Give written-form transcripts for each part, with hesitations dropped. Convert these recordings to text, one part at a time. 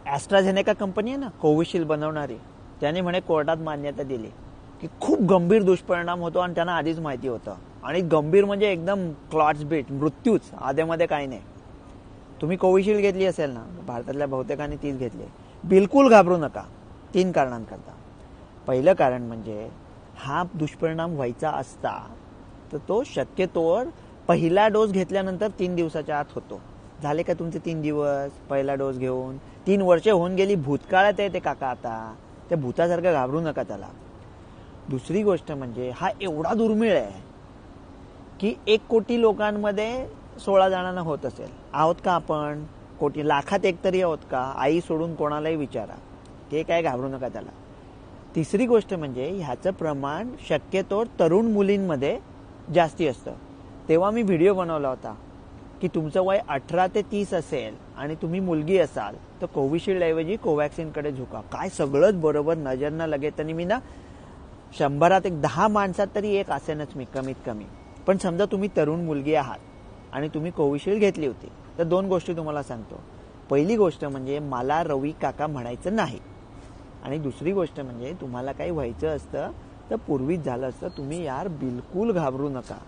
AstraZeneca company आहे ना Covishield बनवणारी, त्याने म्हणे कोर्टात मान्यता दिली की खूप गंभीर दुष्परिणाम होतो आणि त्यांना आधीच माहिती होतं. आणि गंभीर म्हणजे एकदम क्लॉट्स बीट, मृत्यूच, आधेमध्ये काही नाही. तुम्ही कोविशिल्ड घेतली असेल ना, भारतातल्या बहुतेकांनी तीच घेतली. बिलकुल घाबरू नका 3 कारणांकरता. पहिलं कारण म्हणजे हा दुष्परिणाम व्हायचा असता तर तो शक्यतोवर पहिला डोस घेतल्यानंतर 3 दिवसाच्या आत होतो. झाले का तुमचे 3 दिवस पहिला डोस घेऊन? 3 वर्षे होऊन गेली, भूतकाळात आहे ते काका. आता त्या भूतासारखं घाबरू नका त्याला. दुसरी गोष्ट म्हणजे हा एवढा दुर्मिळ आहे की 1 कोटी लोकांमध्ये 16 जणांना होत असेल. आहोत का आपण कोटी? लाखात एक तरी आहोत का? आई सोडून कोणालाही विचारा. ते काय घाबरू नका त्याला. तिसरी गोष्ट म्हणजे ह्याचं प्रमाण शक्यतोवर तरुण मुलींमध्ये जास्ती असतं. तेव्हा मी व्हिडिओ बनवला होता की तुमचं वय 18 ते 30 असेल आणि तुम्ही मुलगी असाल तर कोविशिल्ड ऐवजी कोवॅक्सिनकडे झुका. काय सगळंच बरोबर नजर न लगेच. आणि मी ना 100त एक 10 माणसात तरी एक असेनच मी कमीत कमी. पण समजा तुम्ही तरुण मुलगी आहात आणि तुम्ही कोविशिल्ड घेतली होती तर 2 गोष्टी तुम्हाला सांगतो. पहिली गोष्ट म्हणजे मला रवी काका म्हणायचं नाही. आणि दुसरी गोष्ट म्हणजे तुम्हाला काही व्हायचं असतं तर पूर्वीच झालं असतं. तुम्ही यार बिलकुल घाबरू नका.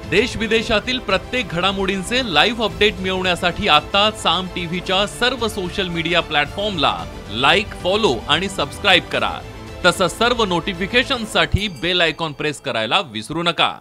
देश विदेशातील प्रत्येक घडामोडींचे लाईव्ह अपडेट मिळवण्यासाठी आता साम टीव्हीच्या सर्व सोशल मीडिया प्लॅटफॉर्मला लाईक, फॉलो आणि सबस्क्राईब करा. तसंच सर्व नोटिफिकेशनसाठी बेल आयकॉन प्रेस करायला विसरू नका.